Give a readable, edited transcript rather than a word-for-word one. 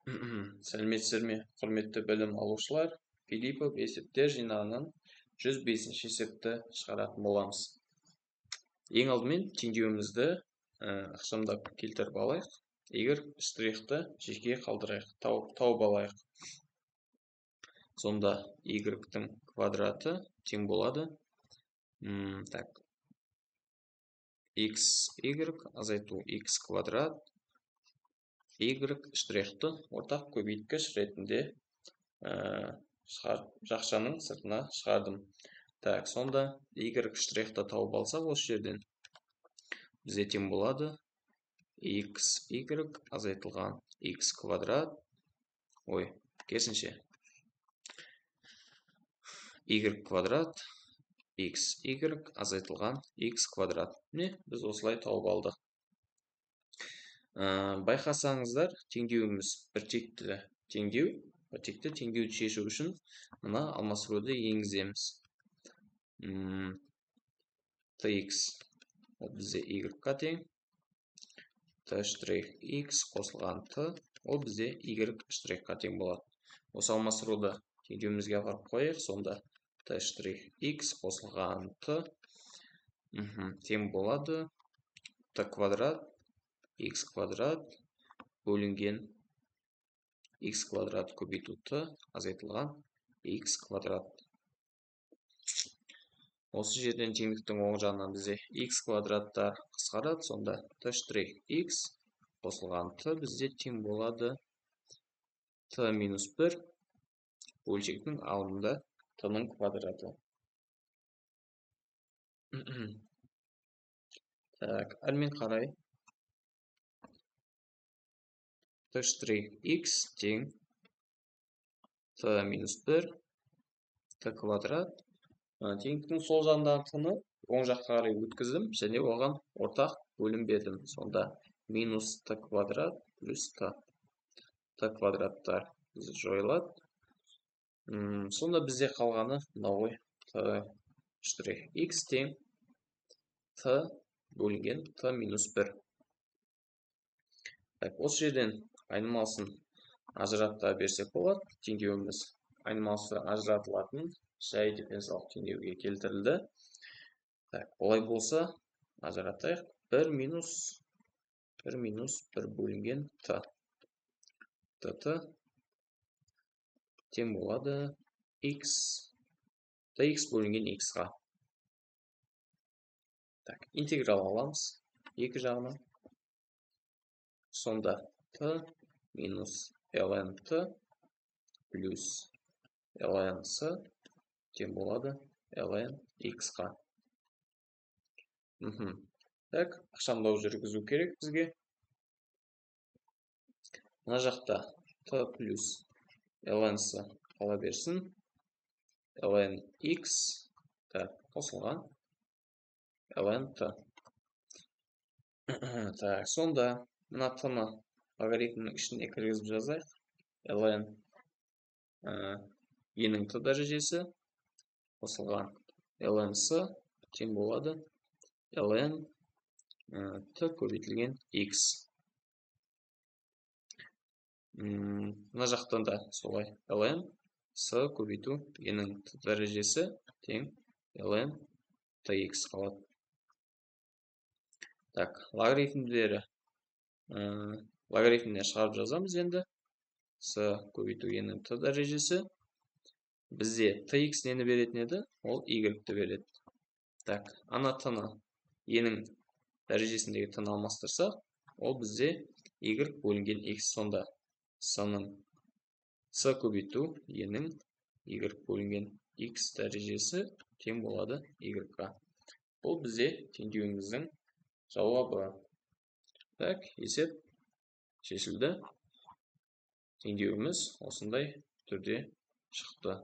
Сәлеметсіздер ме, құрметті білім алушылар? Филиппов есептер жинағынан 105-ші есепті шығаратын боламыз. Ең алдымен теңдеуімізді ықшамдап келтіріп алайық. Егер штрихты жеке қалдырайық, тауып алайық. Сонда y-тің квадраты тең болады. xy азайту x квадрат y штрихты ортақ көбейткіш ретінде жақшаның сыртына шығардым. Сонда y штрихты тауып алсақ, осы жерден бізде тең болады xy азайтылған x квадрат, керісінше y квадрат xy азайтылған x квадрат. Біз осылай тауып алдық. Байқасаңыздар, теңдеуіміз біртекті теңдеу. Біртекті теңдеуді шешу үшін мына алмастыруды енгіземіз. tx бізде y-қа тең, t'(x) қосылған t, ол бізде y'-қа тең болады. Осы алмастыруды теңдеуімізге апарып қояйық. Сонда t'(x) қосылған t тең болады t квадрат x квадрат бөлінген x квадрат көбейту t азайтылған x квадрат. Осы жерден теңдіктің оң жағынан бізде x квадраттар қысқарады. Сонда t'(x) қосылған t бізде тең болады t-1 бөлшектің алдында t-ның квадраты. Әрмен қарай t'(x) тең t-1 t квадрат. Теңдіктің сол жағындағы t-ны оң жаққа қарай өткіздім және оған ортақ бөлім бердім. Сонда минус t квадрат плюс t. t квадраттар жойылады. Сонда бізде қалғаны мынау ғой. t'(x) тең t бөлінген t-1. Осы жерден айнымалысын ажырата берсек болады. Теңдеуіміз айнымалысы ажыратылатын жай дифференциалдық теңдеуге келтірілді. Олай болса, ажыратайық. 1 минус 1 бөлінген t. t тең болады x. tx бөлінген x-ға. Интеграл аламыз екі жағынан. Сонда t минус ln t плюс ln s тең болады ln x-қа. Ықшамдау жүргізу керек бізге. Мына жақта t плюс ln s қала берсін. ln x қосылған ln t. Сонда мына t-ны логарифмнің ішіне кіргізіп жазайық. ln e-нің t дәрежесі қосылған ln s тең болады ln t көбейтілген x. Мына жақтан да солай. ln s көбейту e-нің t дәрежесі тең ln tx қалады. Логарифміне шығарып жазамыз енді. s көбейту e-нің t дәрежесі. Бізде tx нені беретін еді? Ол y-ті береді. Ана t-ны e-нің дәрежесіндегі t-ны алмастырсақ, ол бізде y бөлінген x. Сонда s көбейту e-нің y бөлінген x дәрежесі тең болады y-ға. Бұл бізде теңдеуіміздің жауабы. Есеп шешілді. Теңдеуіміз осындай түрде шықты.